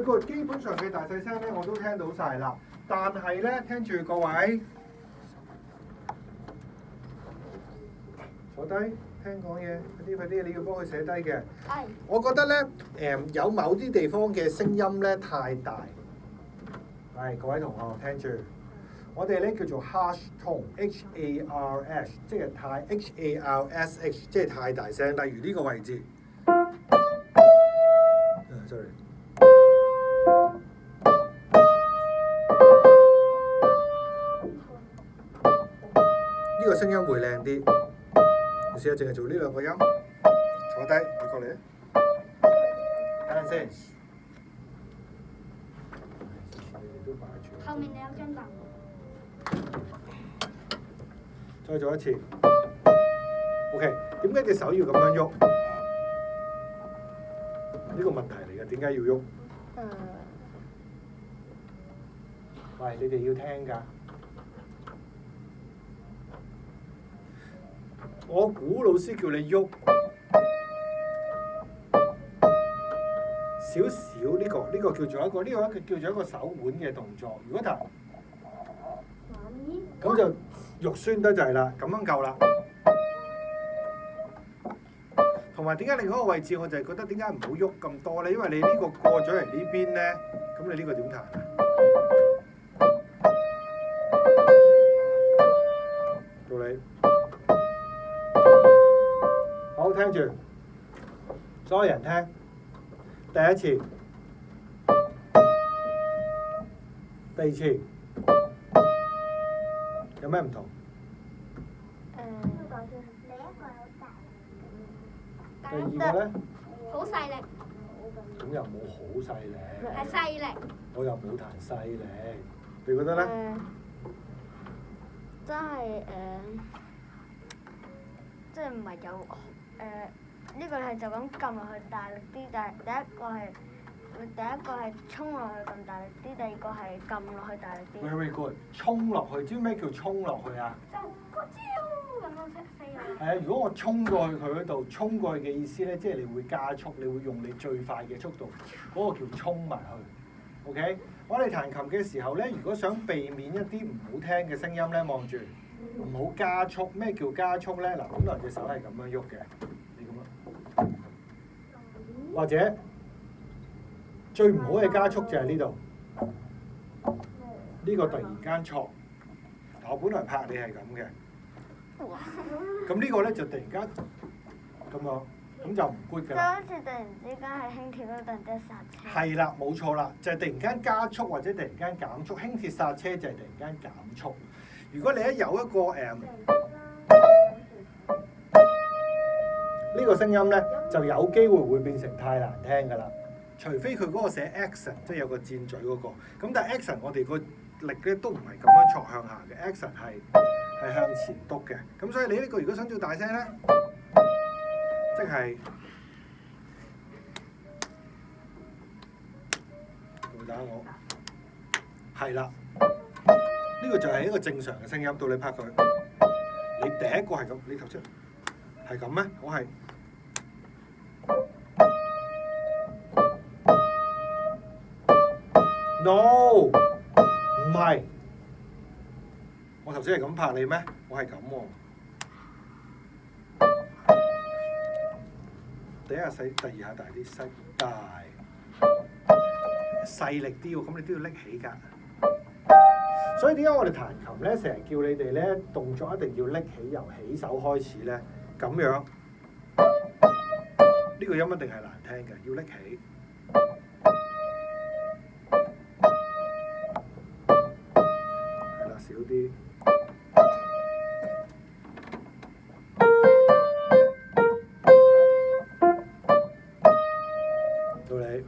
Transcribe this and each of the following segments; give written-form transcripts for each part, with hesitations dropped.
Very good， 基本上嘅大細聲咧我都聽到晒啦，但係咧聽住各位坐低聽講嘢，快啲，你要幫佢寫低嘅。係。我覺得咧有某啲地方嘅聲音咧太大。係各位同學聽住，我哋咧叫做 harsh tone，H-A-R-S， 即係太 H-A-R-S-H， 即係太大聲。例如呢個位置。sorry。呢個聲音會靚啲。你試下淨係做呢兩個音，坐低，你過嚟啊，睇下先。後面你有張凳。再做一次。OK， 點解隻手要咁樣喐？呢個問題嚟嘅，點解要喐？喂，你哋要聽㗎。我估老師叫你喐少少呢個叫做一個叫做一個手腕嘅動作。如果彈咁就肉酸得滯啦，咁樣夠啦。同埋點解另一個位置我就係覺得點解唔好喐咁多咧？因為你呢個過咗嚟呢邊咧，咁你呢個點彈啊？到你。好，聽住，所有人聽。第一次，第二次，有咩唔同？第二個咧？好細力。咁又冇好細力。係細力。我又冇彈細力，你覺得咧？真係即係唔係有呢個係就咁撳落去大力啲，但係第一個係衝落去咁大力啲，第二個係撳落去大力啲。Very good， 衝落去，知唔知咩叫衝落去啊？就嗰招咁樣飛落去。係啊，如果我衝過去佢嗰度，衝過去嘅意思咧，即係你會加速，你會用你最快嘅速度，嗰個叫衝埋去。OK， 我哋彈琴嘅時候咧，如果想避免一啲唔好聽嘅聲音咧，望住唔好加速。咩叫加速咧？嗱，本來隻手係咁樣喐嘅，你咁樣，或者最唔好嘅加速就係呢度，呢個突然間錯。我本來拍你係咁嘅。咁呢個咧就突然間咁樣，咁就唔 good 㗎啦。就好似突然之間係輕鐵嗰度突然間剎車。係啦，冇錯啦，就係突然間加速或者突然間減速。輕鐵剎車就係突然間減速。如果你一有一個呢個聲音咧，就有機會會變成太難聽㗎啦。除非佢嗰個寫 accent， 即係有個箭嘴嗰個。咁但係 accent 我哋個力咧都唔係咁樣戳向下嘅 ，accent 係向前篤嘅。咁所以你呢個如果想做大聲咧，即係會打我，係啦。呢個就係一個正常嘅聲音。到你拍佢，你第一個係咁，你頭先係咁咩？我係。No， 唔係，我頭先係咁拍你咩？我係咁喎。第一下細，第二下大啲，細大，細力啲喎，咁你都要拎起㗎。所以點解我哋彈琴咧，成日叫你哋咧動作一定要拎起，由起手開始咧，咁樣呢個音一定係難聽嘅，要拎起。少啲，到你，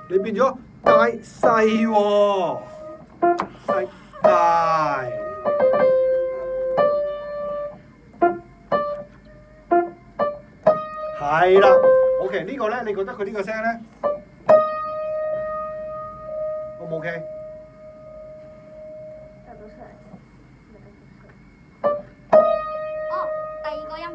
你變咗大細喎，細大，係啦。OK， 呢個咧，你覺得佢呢個聲咧 O 唔 OK？ 哦，第二個音。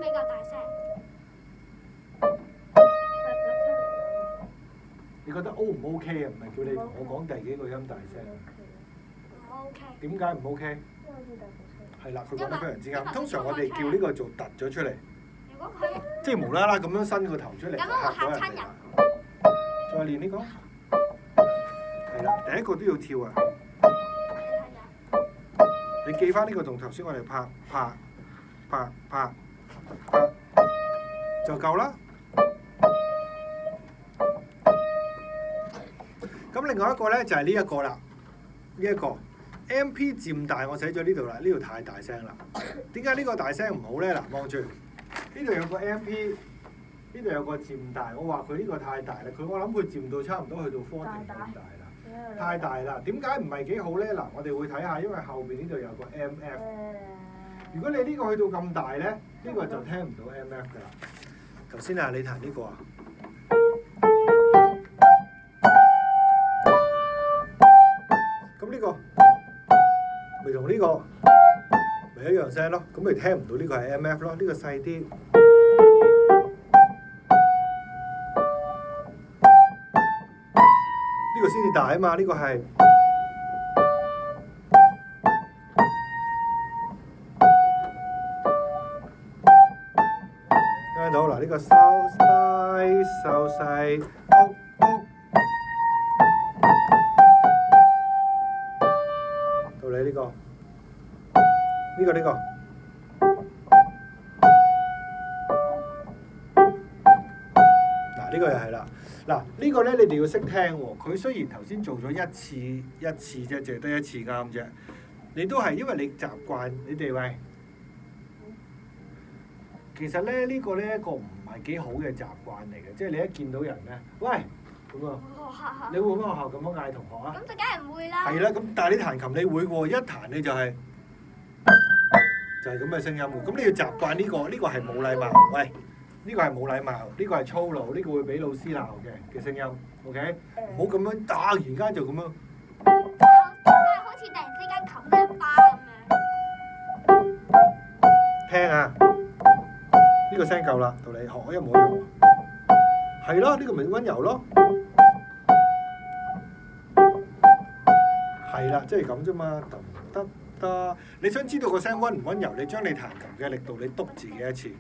你覺得 O 唔 OK 啊？唔係叫你同我講第幾個音大聲。唔 OK。點解唔 OK？因為好似大聲。係啦，佢講得非常之啱。通常我哋叫呢個做突咗出嚟，如果佢即係無啦啦咁樣伸個頭出嚟，咁樣會嚇親人。再練呢個。係啦，第一個都要跳啊！你記翻呢個同頭先我哋拍就夠啦。咁另外一個咧就係呢一個啦，呢一個 MP 漸大，我寫咗呢度啦，呢度太大聲啦。點解呢個大聲唔好咧？嗱，望住呢度有個 MP，呢度有個漸大，我話佢呢個太大啦，我諗佢漸到差唔多去到科定咁大啦。太大啦，點解唔係幾好咧？嗱，我哋會睇下，因為後邊呢度有個 MF。如果你呢個去到咁大咧，呢個就聽唔到 MF 㗎啦。頭先啊，你彈呢個啊，咁呢個咪同呢個咪一樣聲咯，咁咪聽唔到呢個係 MF 咯，呢個細啲。呢個先至大啊嘛，呢個係聽到嗱，呢個收低收細，到你呢個，呢個。嗱，呢個又係啦。嗱，呢個咧你哋要識聽喎。佢雖然頭先做咗一次啫，淨係得一次啱啫。你都係因為你習慣，你哋喂，其實咧呢個咧一個唔係幾好嘅習慣嚟嘅，即係你一見到人咧，喂咁啊，你會唔會學校咁樣嗌同學啊？咁就梗係唔會啦。係啦，咁但係你彈琴你會喎，一彈你就係咁嘅聲音喎。咁你要習慣呢個，呢個係冇禮貌，喂。呢個係冇禮貌，呢個係粗魯，呢個會俾老師鬧嘅聲音 ，OK？唔好咁樣突然間就咁樣。好似突然之間冚你一巴咁樣。聽啊！呢個聲夠啦，到你學一模一樣。係咯，呢個咪溫柔咯。係啦，即係咁啫嘛，得。你想知道個聲溫唔溫柔，你將你彈琴嘅力度，你督自己一次。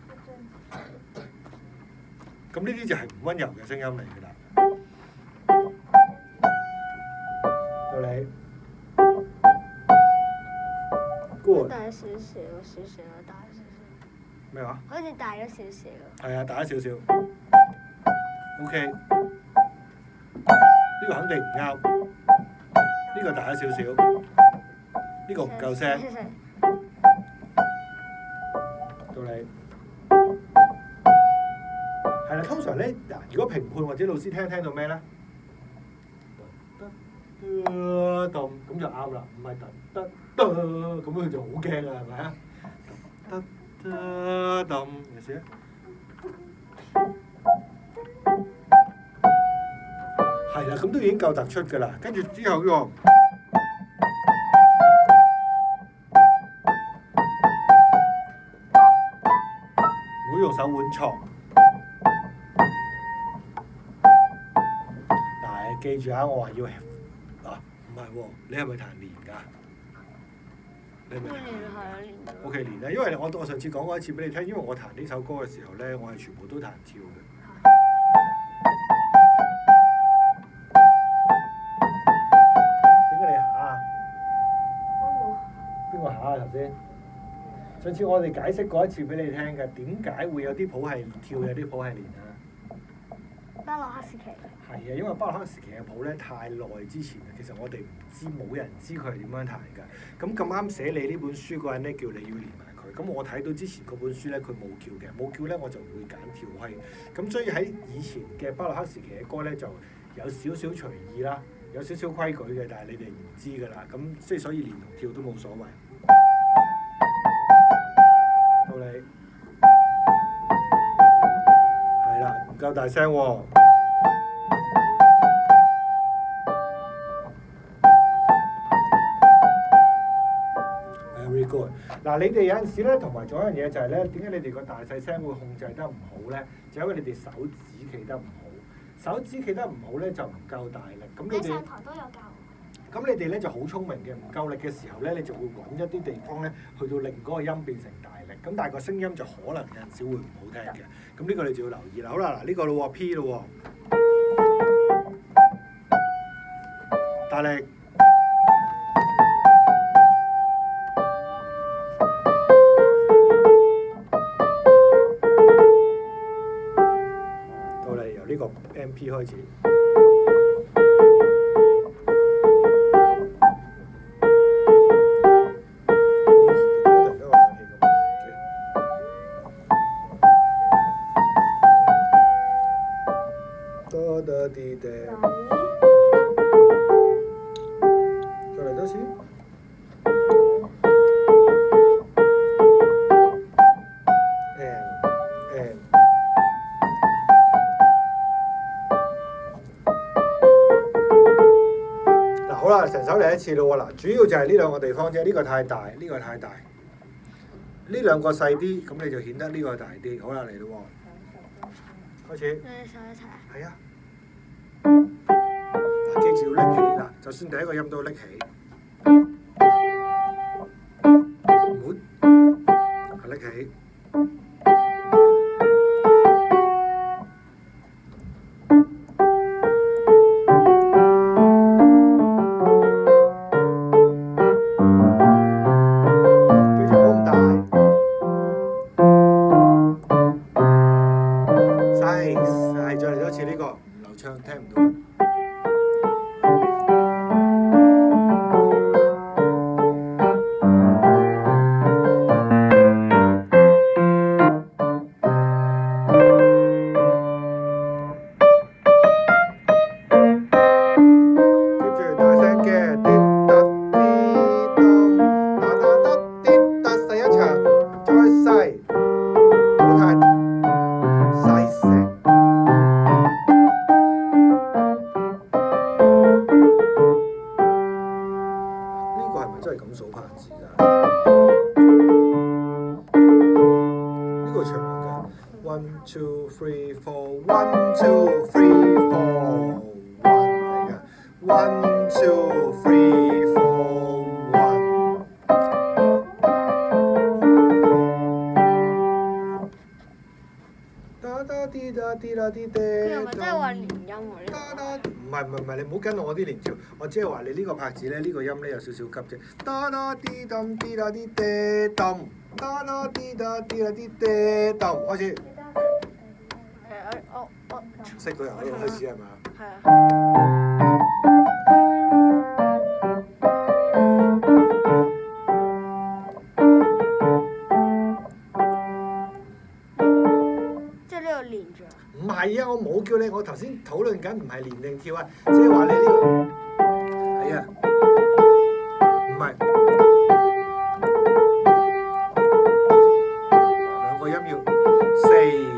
咁呢啲就係唔溫柔嘅聲音嚟㗎啦。到你 ，good。大少少，大少少。咩話？好似大咗少少。係啊，大咗少少。OK。呢個肯定唔啱。呢個大咗少少。呢個唔夠聲。到你。係啦，通常咧嗱，如果評判或者老師聽到咩咧？咁就啱啦，唔係咁佢就好驚啦，係咪啊？有時係啦，咁都已經夠突出㗎啦，跟住之後呢個。唔好用手腕戳。記住啊！我話要唔係喎，你係咪彈連㗎？你係咪彈？OK，連啦，因為我上次講過一次俾你聽，因為我彈呢首歌嘅時候咧，我係全部都彈跳嘅。點解你下啊？邊個下啊？頭先？上次我哋解釋過一次俾你聽嘅，點解會有啲譜係跳，有啲譜係連啊？巴洛克時期。係啊，因為巴洛克時期嘅譜咧太耐之前啦，其實我哋唔知，冇人知佢係點樣彈㗎。咁啱寫你呢本書嗰人咧，叫你要連埋佢。咁我睇到之前嗰本書咧，佢冇叫嘅，冇叫咧我就會揀跳開。咁所以喺以前嘅巴洛克時期嘅歌咧，就有少少隨意啦，有少少規矩嘅，但係你哋唔知㗎啦。咁即係所以連同跳都冇所謂。到你係啦，唔夠大聲喎。嗱，你哋有陣時咧，同埋仲有一樣嘢就係咧，點解你哋個大細聲會控制得唔好咧？就因為你哋手指企得唔好，手指企得唔好咧，就唔夠大力。咁你哋你上堂都有教我。咁你哋咧就好聰明嘅，唔夠力嘅時候咧，你就會揾一啲地方咧，去到令嗰個音變成大力。咁但係個聲音就可能有陣時會唔好聽嘅。咁呢個你就要留意啦。好啦，嗱呢個咯喎 P 咯喎，大力。到嚟由呢個 MP 開始。再嚟多次。嗱好啦，成首嚟一次咯喎！嗱，主要就係呢兩個地方啫，呢個太大，呢個太大，呢兩個細啲，咁你就顯得呢個大啲。好啦，嚟咯喎，開始。你手一齊啊？係啊。嗱，記住要拎起嗱，就算第一個音都要拎起，唔好係拎起。記住唔好咁大，細，再嚟多次呢個，唔流暢，聽唔到。真係咁數拍子㗎？呢個長㗎 ，one two three four one two three four one 嚟㗎 ，one two three four one。噠噠滴噠滴噠滴噠。佢係咪真係話連音喎？唔係，你唔好跟我啲連條，我只係話你呢個拍子咧，呢個音咧有少少急啫。噠噠滴噠滴噠滴噠噠，噠噠滴噠滴噠滴噠噠，開始。我識嗰人可以開始係嘛？係啊。即係呢個連住啊？唔係啊，我冇叫你，我頭先討論緊唔係連定跳啊，即係話你呢個係啊，唔係兩個音要4、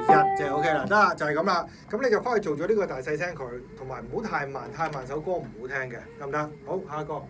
1就 OK 啦，得啦，就係咁啦。咁你就翻去做咗呢個大細聲佢，同埋唔好太慢，太慢首歌唔好聽嘅，得唔得？好，下一個。